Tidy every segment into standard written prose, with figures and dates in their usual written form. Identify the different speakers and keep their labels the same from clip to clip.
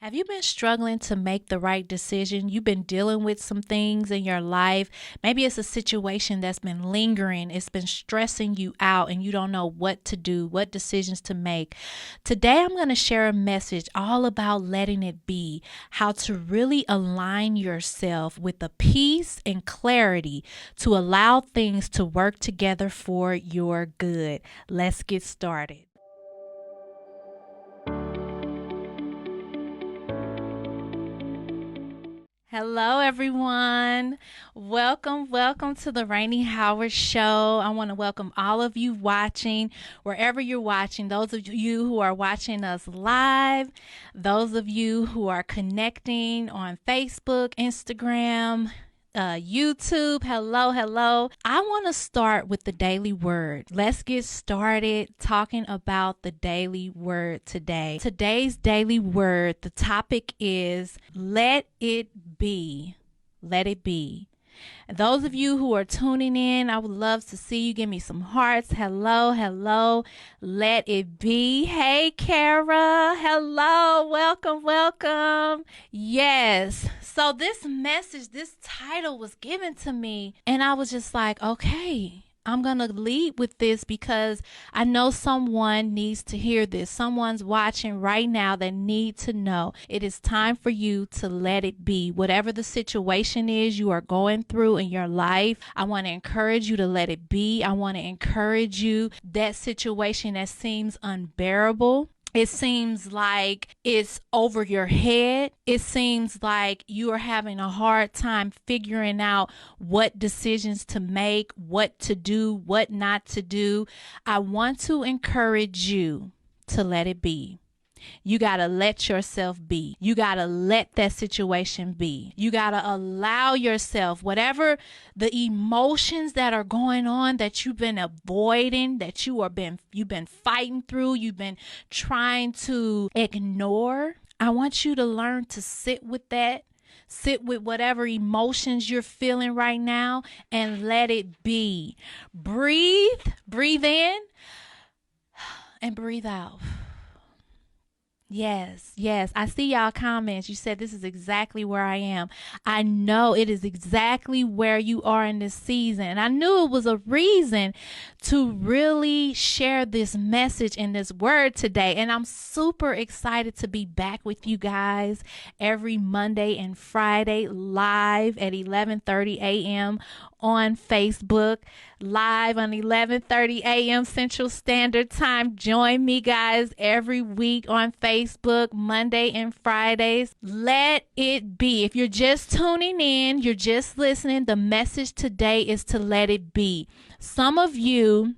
Speaker 1: Have you been struggling to make the right decision? You've been dealing with some things in your life. Maybe it's a situation that's been lingering. It's been stressing you out and you don't know what to do, what decisions to make. Today, I'm going to share a message all about letting it be, how to really align yourself with the peace and clarity to allow things to work together for your good. Let's get started. Hello, everyone. Welcome to the Rainie Howard Show. I want to welcome all of you watching, wherever you're watching, those of you who are watching us live, those of you who are connecting on Facebook, Instagram, YouTube. Hello. I want to start with the daily word. Let's get started talking about the daily word today. Today's daily word, the topic is let it be. Let it be. Those of you who are tuning in, I would love to see you give me some hearts. Hello. Let it be. Hey, Kara. Hello. Welcome. Yes. So this message, this title was given to me, and I was just like, okay, I'm going to lead with this because I know someone needs to hear this. Someone's watching right now that need to know it is time for you to let it be. Whatever the situation is you are going through in your life, I want to encourage you to let it be. I want to encourage you, that situation that seems unbearable. It seems like it's over your head. It seems like you are having a hard time figuring out what decisions to make, what to do, what not to do. I want to encourage you to let it be. You got to let yourself be. You got to let that situation be. You got to allow yourself, whatever the emotions that are going on that you've been avoiding, that you've been fighting through, you've been trying to ignore. I want you to learn to sit with that. Sit with whatever emotions you're feeling right now and let it be. Breathe in and breathe out. Yes. I see y'all comments. You said this is exactly where I am. I know it is exactly where you are in this season. And I knew it was a reason to really share this message and this word today. And I'm super excited to be back with you guys every Monday and Friday live at 11:30 a.m. on Facebook, live on 11:30 a.m. Central Standard Time. Join me, guys, every week on Facebook, Monday and Fridays. Let it be. If you're just tuning in, you're just listening, the message today is to let it be. Some of you've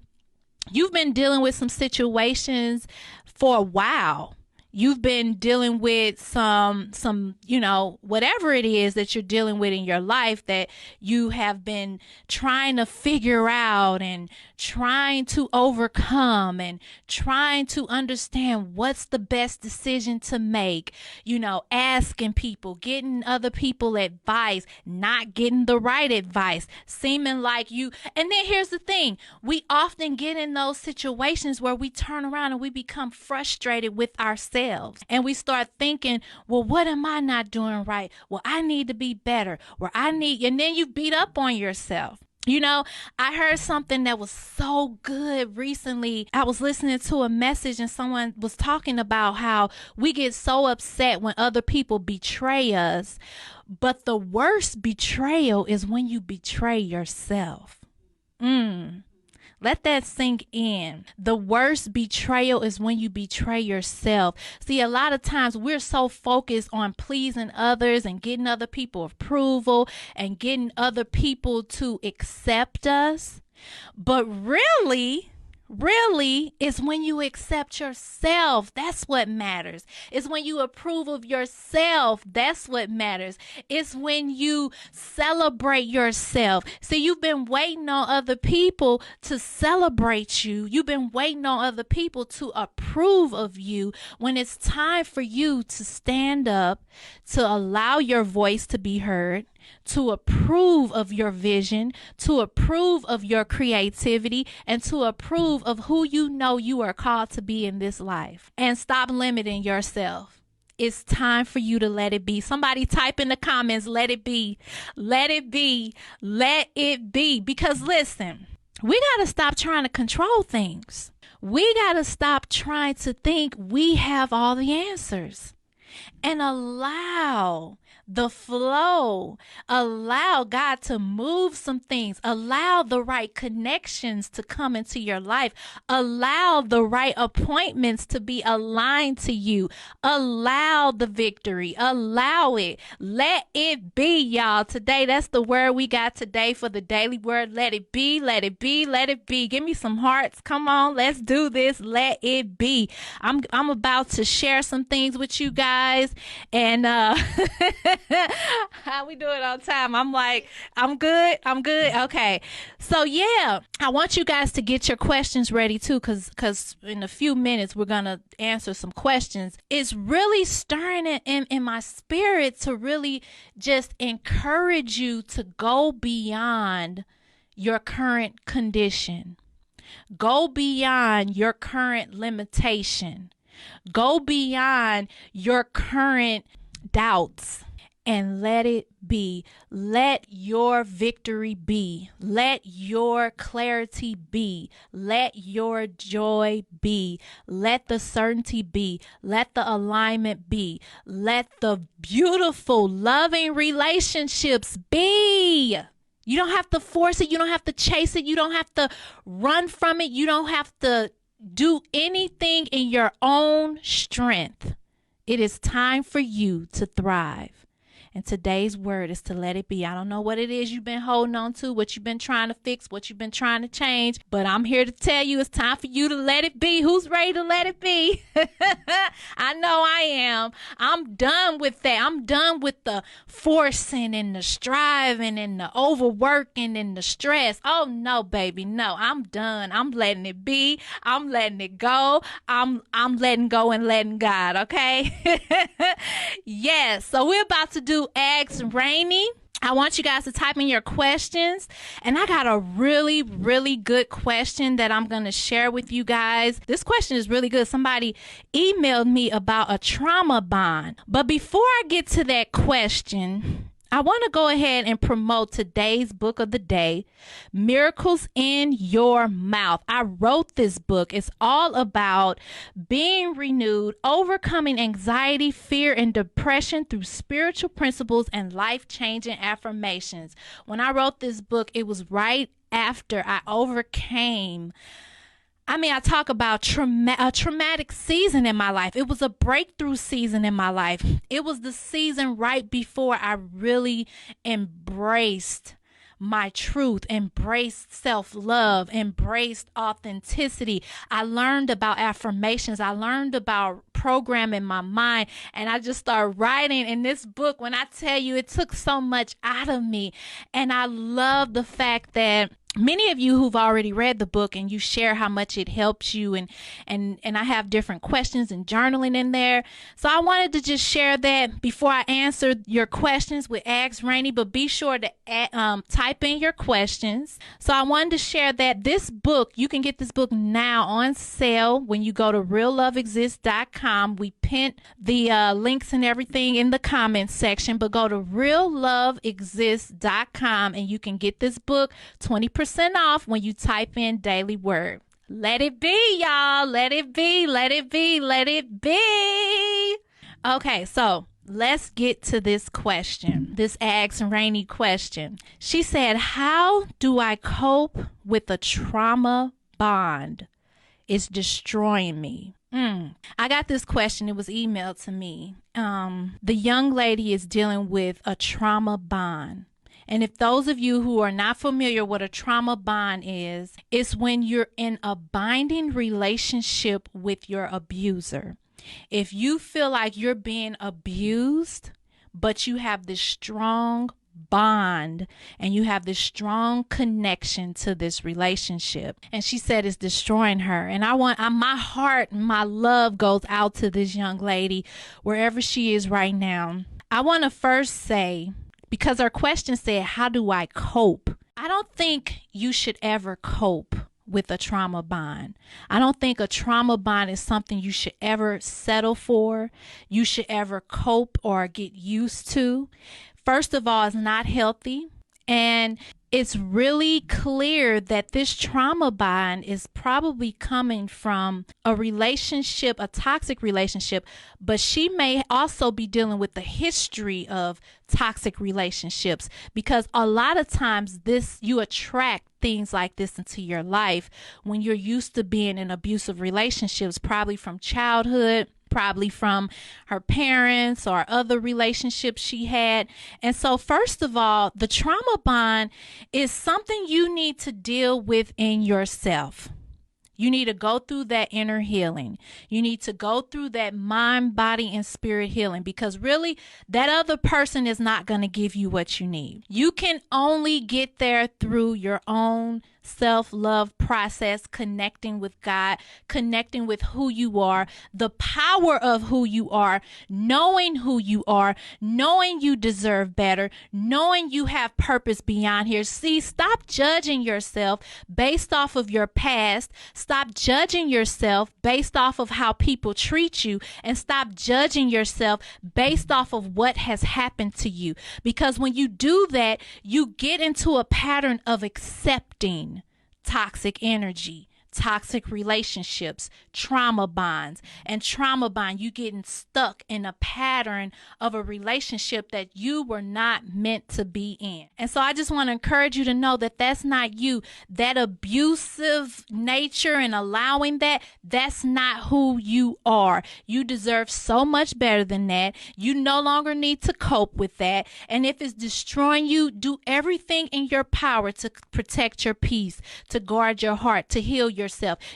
Speaker 1: been dealing with some situations for a while. You've been dealing with some, whatever it is that you're dealing with in your life that you have been trying to figure out and trying to overcome and trying to understand what's the best decision to make, asking people, getting other people advice, not getting the right advice, seeming like you. And then here's the thing. We often get in those situations where we turn around and we become frustrated with ourselves. And we start thinking, well, what am I not doing right? Well, I need to be better. And then you beat up on yourself. I heard something that was so good recently. I was listening to a message and someone was talking about how we get so upset when other people betray us. But the worst betrayal is when you betray yourself. Let that sink in. The worst betrayal is when you betray yourself. See, a lot of times we're so focused on pleasing others and getting other people approval and getting other people to accept us. But really, it's when you accept yourself. That's what matters. It's when you approve of yourself. That's what matters. It's when you celebrate yourself. See, you've been waiting on other people to celebrate you. You've been waiting on other people to approve of you when it's time for you to stand up, to allow your voice to be heard, to approve of your vision, to approve of your creativity, and to approve of who you know you are called to be in this life. And stop limiting yourself. It's time for you to let it be. Somebody type in the comments, let it be. Let it be. Let it be. Because listen, we got to stop trying to control things. We got to stop trying to think we have all the answers and allow the flow, allow God to move some things, allow the right connections to come into your life, allow the right appointments to be aligned to you, allow the victory, allow it, let it be, y'all. Today, that's the word we got today for the daily word. Let it be, let it be, let it be. Give me some hearts. Come on, let's do this. Let it be. I'm about to share some things with you guys, and how we do it on time? I'm like, I'm good. Okay. So yeah, I want you guys to get your questions ready too, because in a few minutes we're gonna answer some questions. It's really stirring it in my spirit to really just encourage you to go beyond your current condition. Go beyond your current limitation. Go beyond your current doubts. And let it be. Let your victory be. Let your clarity be. Let your joy be. Let the certainty be. Let the alignment be. Let the beautiful, loving relationships be. You don't have to force it. You don't have to chase it. You don't have to run from it. You don't have to do anything in your own strength. It is time for you to thrive. And today's word is to let it be. I don't know what it is you've been holding on to, what you've been trying to fix, what you've been trying to change, but I'm here to tell you it's time for you to let it be. Who's ready to let it be? I know I am. I'm done with that. I'm done with the forcing and the striving and the overworking and the stress. Oh no, baby. No, I'm done. I'm letting it be. I'm letting it go. I'm letting go and letting God, okay? Yes. So we're about to do Ask Rainie. I want you guys to type in your questions, and I got a really, really good question that I'm going to share with you guys. This question is really good. Somebody emailed me about a trauma bond. But before I get to that question, I want to go ahead and promote today's book of the day, Miracles in Your Mouth. I wrote this book. It's all about being renewed, overcoming anxiety, fear, and depression through spiritual principles and life-changing affirmations. When I wrote this book, it was right after I overcame I talk about a traumatic season in my life. It was a breakthrough season in my life. It was the season right before I really embraced my truth, embraced self-love, embraced authenticity. I learned about affirmations. I learned about programming my mind, and I just started writing in this book. When I tell you, it took so much out of me, and I love the fact that many of you who've already read the book and you share how much it helps you, and I have different questions and journaling in there. So I wanted to just share that before I answer your questions with Ask Rainie, but be sure to type in your questions. So I wanted to share that this book, you can get this book now on sale when you go to realloveexists.com. We pinned the links and everything in the comments section, but go to realloveexists.com and you can get this book 20% off when you type in daily word. Let it be, y'all. Let it be. Let it be. Let it be. Okay, so let's get to this question. This Ask Rainie question. She said, how do I cope with a trauma bond? It's destroying me. I got this question. It was emailed to me. The young lady is dealing with a trauma bond. And if those of you who are not familiar what a trauma bond is, it's when you're in a binding relationship with your abuser. If you feel like you're being abused, but you have this strong bond and you have this strong connection to this relationship. And she said it's destroying her. And my heart, my love goes out to this young lady wherever she is right now. I want to first say, because our question said, how do I cope? I don't think you should ever cope with a trauma bond. I don't think a trauma bond is something you should ever settle for, you should ever cope or get used to. First of all, it's not healthy. And it's really clear that this trauma bond is probably coming from a relationship, a toxic relationship, but she may also be dealing with the history of toxic relationships, because a lot of times you attract things like this into your life when you're used to being in abusive relationships, probably from childhood, probably from her parents or other relationships she had. And so first of all, the trauma bond is something you need to deal with in yourself. You need to go through that inner healing. You need to go through that mind, body, and spirit healing, because really that other person is not going to give you what you need. You can only get there through your own self-love process, connecting with God, connecting with who you are, the power of who you are, knowing who you are, knowing you deserve better, knowing you have purpose beyond here. See, stop judging yourself based off of your past. Stop judging yourself based off of how people treat you, and stop judging yourself based off of what has happened to you. Because when you do that, you get into a pattern of accepting toxic energy, toxic relationships, trauma bonds. And trauma bond, you getting stuck in a pattern of a relationship that you were not meant to be in. And so I just want to encourage you to know that that's not you. That abusive nature and allowing that's not who you are. You deserve so much better than that. You no longer need to cope with that. And if it's destroying you, do everything in your power to protect your peace, to guard your heart, to heal yourself.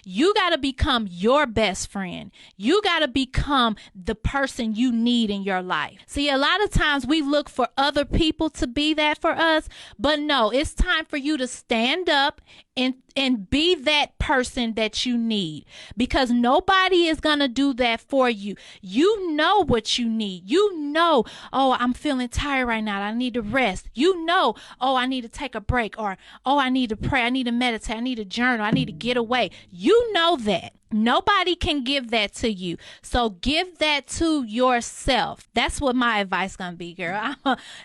Speaker 1: You got to become your best friend. You got to become the person you need in your life. See, a lot of times we look for other people to be that for us, but no, it's time for you to stand up and be that person that you need, because nobody is going to do that for you. You know what you need. You know, oh, I'm feeling tired right now. I need to rest. You know, oh, I need to take a break, or, oh, I need to pray. I need to meditate. I need to journal. I need to get away. You know that. Nobody can give that to you. So give that to yourself. That's what my advice going to be, girl.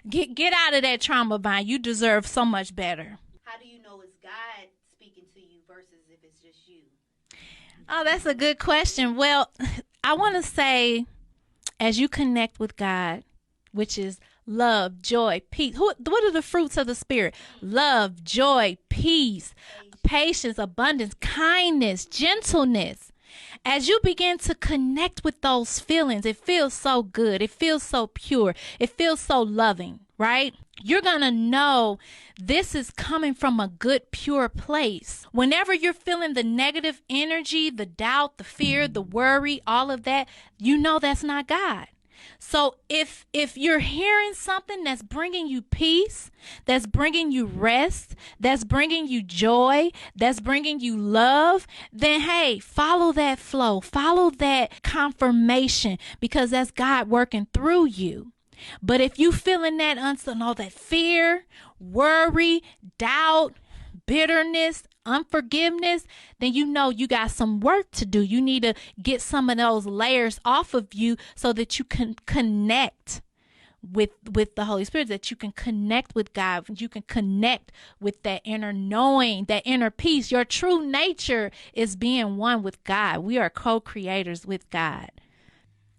Speaker 1: Get out of that trauma bind. You deserve so much better.
Speaker 2: How do you know it's God speaking to you versus if it's just you?
Speaker 1: Oh, that's a good question. Well, I want to say, as you connect with God, which is love, joy, peace. What are the fruits of the Spirit? Love, joy, peace, patience, abundance, kindness, gentleness. As you begin to connect with those feelings, it feels so good. It feels so pure. It feels so loving, right? You're going to know this is coming from a good, pure place. Whenever you're feeling the negative energy, the doubt, the fear, the worry, all of that, you know that's not God. So if you're hearing something that's bringing you peace, that's bringing you rest, that's bringing you joy, that's bringing you love, then hey, follow that flow, follow that confirmation, because that's God working through you. But if you feeling that all that fear, worry, doubt, bitterness, unforgiveness, then you know you got some work to do. You need to get some of those layers off of you so that you can connect with the Holy Spirit, that you can connect with God, you can connect with that inner knowing, that inner peace. Your true nature is being one with God. We are co-creators with God.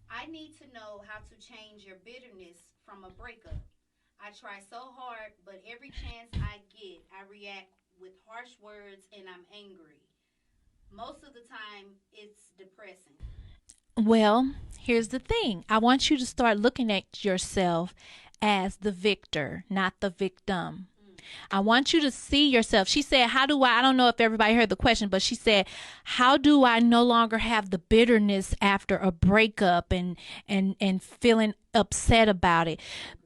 Speaker 2: I need to know how to change your bitterness from a breakup. I try so hard, but every chance I get, I react with harsh words and I'm angry. Most of the time, it's depressing.
Speaker 1: Well, here's the thing. I want you to start looking at yourself as the victor, not the victim. I want you to see yourself. She said, I don't know if everybody heard the question, but she said, how do I no longer have the bitterness after a breakup and feeling upset about it?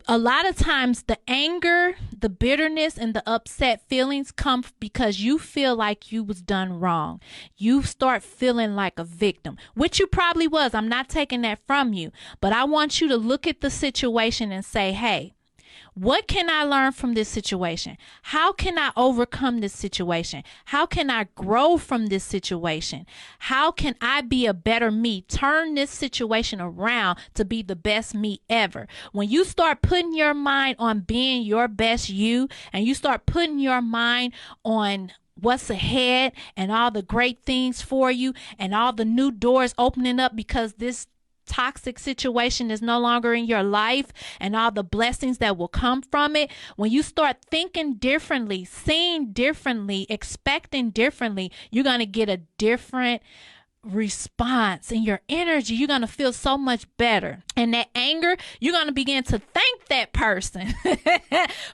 Speaker 1: A lot of times the anger, the bitterness, and the upset feelings come because you feel like you was done wrong. You start feeling like a victim, which you probably was. I'm not taking that from you, but I want you to look at the situation and say, hey, What can I learn from this situation? How can I overcome this situation? How can I grow from this situation? How can I be a better me? Turn this situation around to be the best me ever. When you start putting your mind on being your best you, and you start putting your mind on what's ahead and all the great things for you and all the new doors opening up because this toxic situation is no longer in your life and all the blessings that will come from it, when you start thinking differently, seeing differently, expecting differently, you're going to get a different response in your energy. You're going to feel so much better. And that anger, you're going to begin to thank that person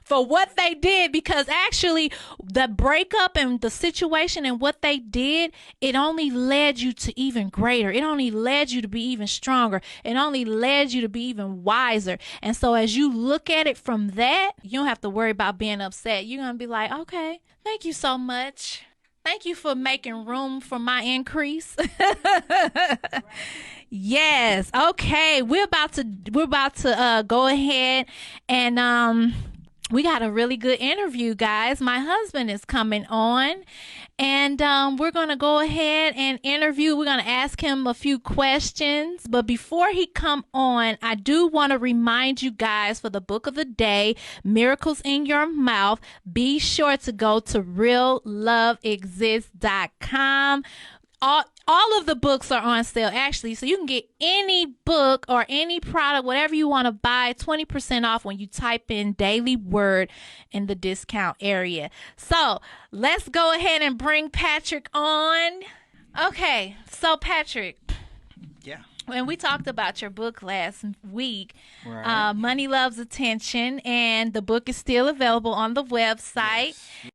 Speaker 1: for what they did, because actually the breakup and the situation and what they did, it only led you to even greater. It only led you to be even stronger. It only led you to be even wiser. And so as you look at it from that, you don't have to worry about being upset. You're going to be like, okay, thank you so much. Thank you for making room for my increase. Yes. Okay. We're about to go ahead and we got a really good interview, guys. My husband is coming on, and we're going to go ahead and interview. We're going to ask him a few questions. But before he come on, I do want to remind you guys, for the book of the day, Miracles in Your Mouth, be sure to go to realloveexists.com. All of the books are on sale, actually, so you can get any book or any product, whatever you want to buy, 20% off when you type in Daily Word in the discount area. So let's go ahead and bring Patrick on. Okay, so Patrick.
Speaker 3: Yeah.
Speaker 1: When we talked about your book last week,
Speaker 3: Right.
Speaker 1: Money Loves Attention, and the book is still available on the website.
Speaker 3: Yes.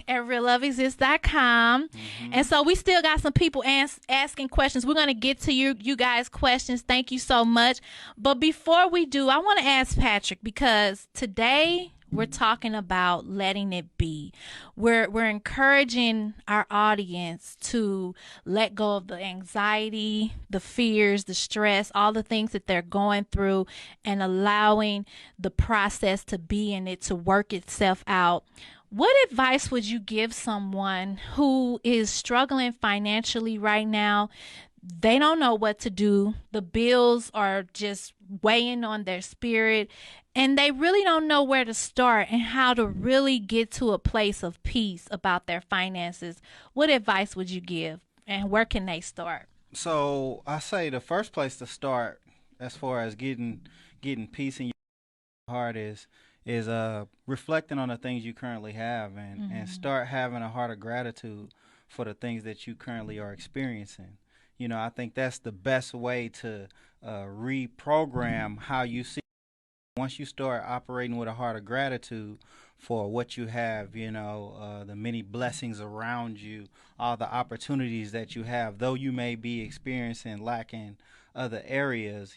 Speaker 1: At realloveexists.com. And so we still got some people asking questions. We're going to get to you guys' questions. Thank you so much. But before we do, I want to ask Patrick, because today we're talking about letting it be. We're encouraging our audience to let go of the anxiety, the fears, the stress, all the things that they're going through, and allowing the process to be in it, to work itself out. What advice would you give someone who is struggling financially right now? They don't know what to do. The bills are just weighing on their spirit, and they really don't know where to start and how to really get to a place of peace about their finances. What advice would you give, and where can they start?
Speaker 3: So I say the first place to start, as far as getting peace in your heart, is reflecting on the things you currently have, and start having a heart of gratitude for the things that you currently are experiencing. I think that's the best way to reprogram how you see. Once you start operating with a heart of gratitude for what you have, the many blessings around you, all the opportunities that you have, though you may be experiencing lack in other areas,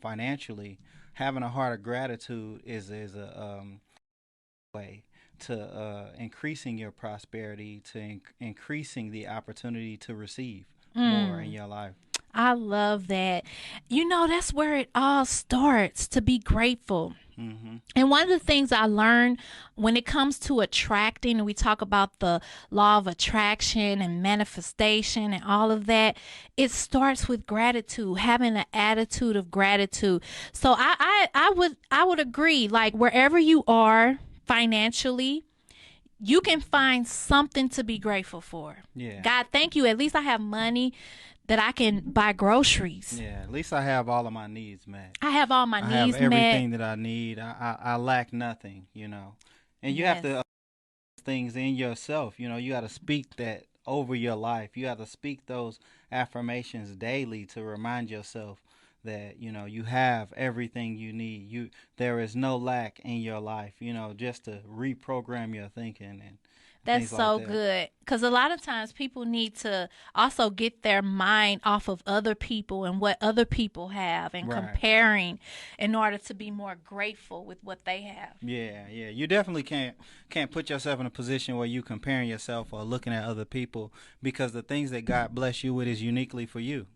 Speaker 3: financially, having a heart of gratitude is a way to increasing your prosperity, to increasing the opportunity to receive more in your life.
Speaker 1: I love that. That's where it all starts, to be grateful. And one of the things I learned when it comes to attracting, and we talk about the law of attraction and manifestation and all of that, it starts with gratitude, having an attitude of gratitude. So I would agree, like wherever you are financially, you can find something to be grateful for.
Speaker 3: Yeah.
Speaker 1: God, thank you. At least I have money that I can buy groceries.
Speaker 3: Yeah, at least I have all of my needs met.
Speaker 1: I have all my
Speaker 3: I
Speaker 1: needs
Speaker 3: have everything
Speaker 1: met.
Speaker 3: that I need. I lack nothing, And you have to things in yourself. You got to speak that over your life. You have to speak those affirmations daily to remind yourself that you have everything you need. There is no lack in your life. Just to reprogram your thinking, and
Speaker 1: That's
Speaker 3: things like
Speaker 1: so
Speaker 3: that.
Speaker 1: good. Because a lot of times people need to also get their mind off of other people and what other people have and
Speaker 3: Right.
Speaker 1: comparing in order to be more grateful with what they have.
Speaker 3: Yeah, yeah. You definitely can't put yourself in a position where you comparing yourself or looking at other people, because the things that God bless you with is uniquely for you,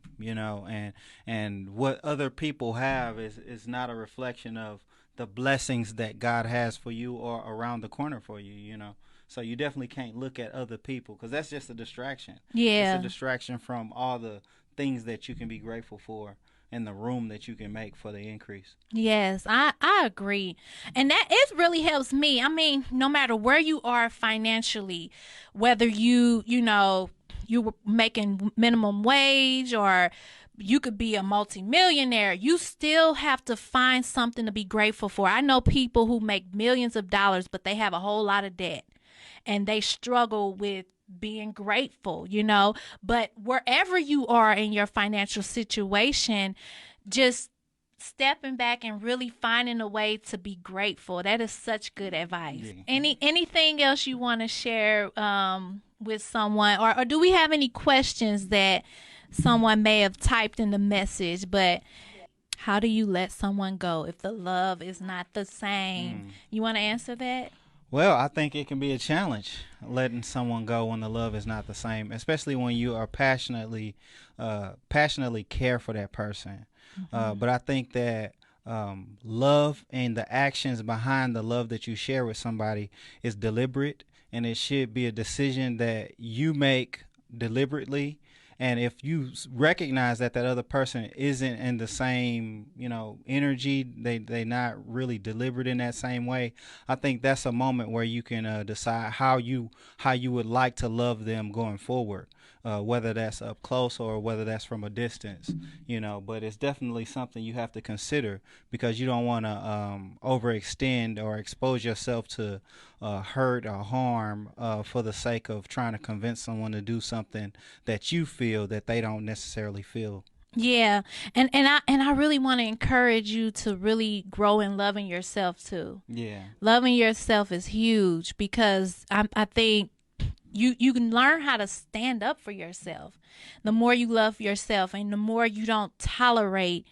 Speaker 3: and what other people have is not a reflection of the blessings that God has for you or around the corner for you. So you definitely can't look at other people, because that's just a distraction. It's a
Speaker 1: Yeah.
Speaker 3: distraction from all the things that you can be grateful for and the room that you can make for the increase.
Speaker 1: Yes, I agree. And that it really helps me. I mean, no matter where you are financially, whether you were making minimum wage or you could be a multimillionaire, you still have to find something to be grateful for. I know people who make millions of dollars, but they have a whole lot of debt and they struggle with being grateful. But wherever you are in your financial situation, just stepping back and really finding a way to be grateful. That is such good advice.
Speaker 3: Yeah.
Speaker 1: Anything else you want to share with someone, or do we have any questions that someone may have typed in the message? But how do you let someone go if the love is not the same? You want to answer that?
Speaker 3: Well, I think it can be a challenge letting someone go when the love is not the same, especially when you are passionately care for that person. But I think that love and the actions behind the love that you share with somebody is deliberate, and it should be a decision that you make deliberately. And if you recognize that other person isn't in the same, energy, they not really deliberate in that same way, I think that's a moment where you can decide how you would like to love them going forward, whether that's up close or whether that's from a distance, But it's definitely something you have to consider, because you don't want to overextend or expose yourself to hurt or harm for the sake of trying to convince someone to do something that you feel that they don't necessarily feel.
Speaker 1: Yeah, and I really want to encourage you to really grow in loving yourself too.
Speaker 3: Yeah.
Speaker 1: Loving yourself is huge, because I think you can learn how to stand up for yourself. The more you love yourself and the more you don't tolerate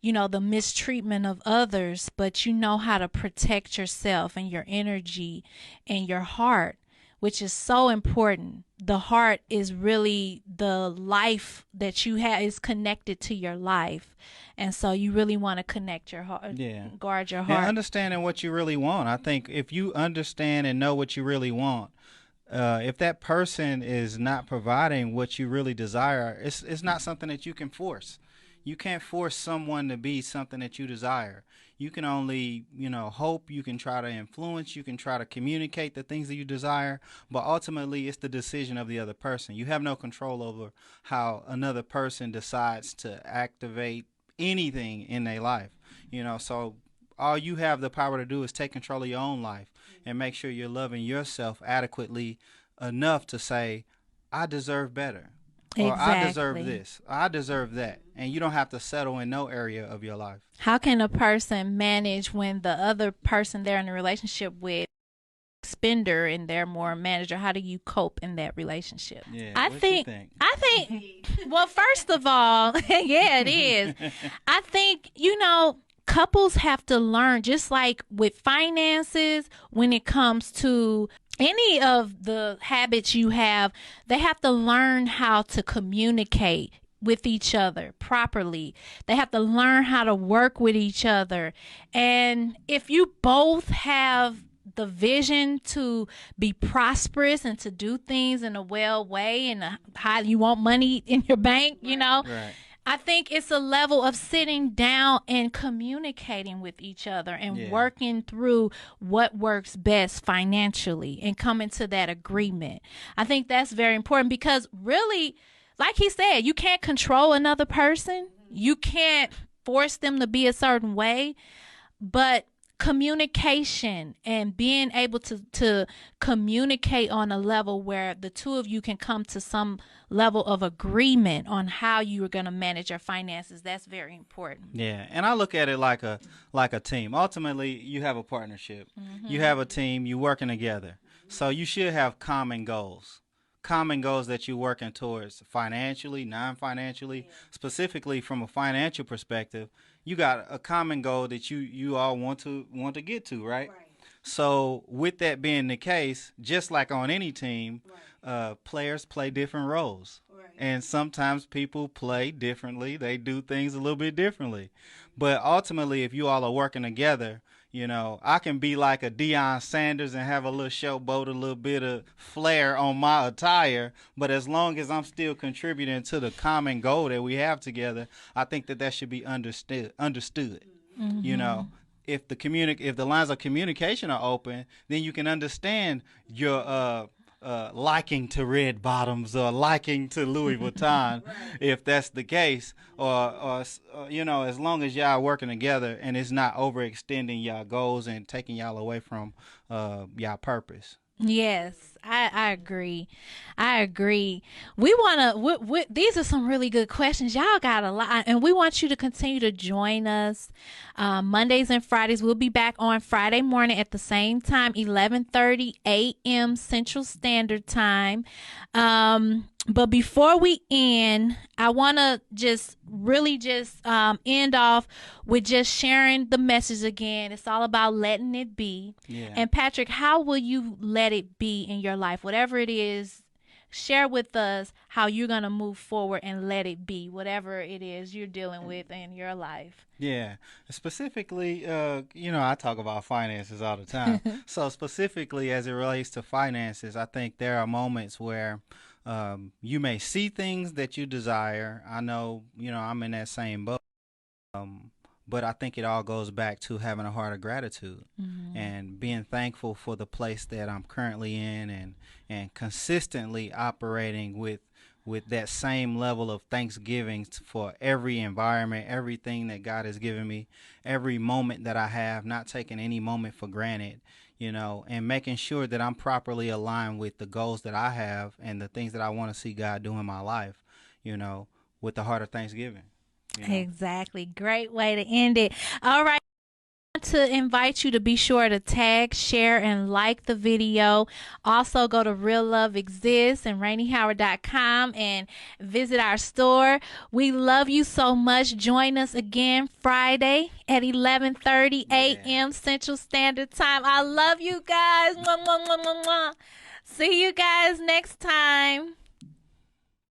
Speaker 1: the mistreatment of others, but you know how to protect yourself and your energy and your heart, which is so important. The heart is really the life that you have, is connected to your life. And so you really want to connect your heart, guard your heart.
Speaker 3: And understanding what you really want. I think if you understand and know what you really want, if that person is not providing what you really desire, it's not something that you can force. You can't force someone to be something that you desire. You can only, hope. You can try to influence. You can try to communicate the things that you desire. But ultimately, it's the decision of the other person. You have no control over how another person decides to activate anything in their life. So all you have the power to do is take control of your own life and make sure you're loving yourself adequately enough to say, I deserve better. Or I deserve this. I deserve that. And you don't have to settle in no area of your life.
Speaker 1: How can a person manage when the other person they're in a relationship with spender and they're more a manager? How do you cope in that relationship?
Speaker 3: Yeah,
Speaker 1: I
Speaker 3: what
Speaker 1: think
Speaker 3: you think?
Speaker 1: well, first of all, yeah, it is. I think, couples have to learn, just like with finances, when it comes to any of the habits you have, they have to learn how to communicate with each other properly. They have to learn how to work with each other. And if you both have the vision to be prosperous and to do things in a well way and how you want money in your bank,
Speaker 3: Right.
Speaker 1: I think it's a level of sitting down and communicating with each other and working through what works best financially and coming to that agreement. I think that's very important, because really, like he said, you can't control another person. You can't force them to be a certain way, but communication and being able to communicate on a level where the two of you can come to some level of agreement on how you are going to manage your finances, that's very important.
Speaker 3: Yeah, and I look at it like a team. Ultimately, you have a partnership. You have a team. You working together. So you should have common goals that you're working towards financially, non-financially.
Speaker 2: Yeah.
Speaker 3: Specifically from a financial perspective, you got a common goal that you all want to get to, right?
Speaker 2: Right.
Speaker 3: So with that being the case, just like on any team,
Speaker 2: Right.
Speaker 3: players play different roles.
Speaker 2: Right.
Speaker 3: And sometimes people play differently. They do things a little bit differently. But ultimately, if you all are working together, I can be like a Deion Sanders and have a little showboat, a little bit of flair on my attire. But as long as I'm still contributing to the common goal that we have together, I think that should be understood. You know, if the lines of communication are open, then you can understand your liking to red bottoms or liking to Louis Vuitton,
Speaker 2: Right.
Speaker 3: if that's the case, or as long as y'all working together and it's not overextending y'all goals and taking y'all away from y'all purpose.
Speaker 1: Yes, I agree. I agree. We want to, these are some really good questions. Y'all got a lot, and we want you to continue to join us Mondays and Fridays. We'll be back on Friday morning at the same time, 11:30 a.m. Central Standard Time. But before we end, I want to just really end off with just sharing the message again. It's all about letting it be.
Speaker 3: Yeah.
Speaker 1: And Patrick, how will you let it be in your life? Whatever it is, share with us how you're going to move forward and let it be, whatever it is you're dealing with in your life.
Speaker 3: Yeah, specifically, I talk about finances all the time. So specifically, as it relates to finances, I think there are moments where you may see things that you desire. I know, I'm in that same boat. But I think it all goes back to having a heart of gratitude and being thankful for the place that I'm currently in, and consistently operating with that same level of thanksgiving for every environment, everything that God has given me, every moment that I have, not taking any moment for granted, and making sure that I'm properly aligned with the goals that I have and the things that I want to see God do in my life, with the heart of thanksgiving.
Speaker 1: Exactly. Great way to end it. All right. To invite you to be sure to tag, share, and like the video. Also go to Real Love Exists and RainieHoward.com and visit our store. We love you so much. Join us again Friday at 11:30 a.m. Central Standard Time. I love you guys. Mwah, mwah, mwah, mwah, mwah. See you guys next time.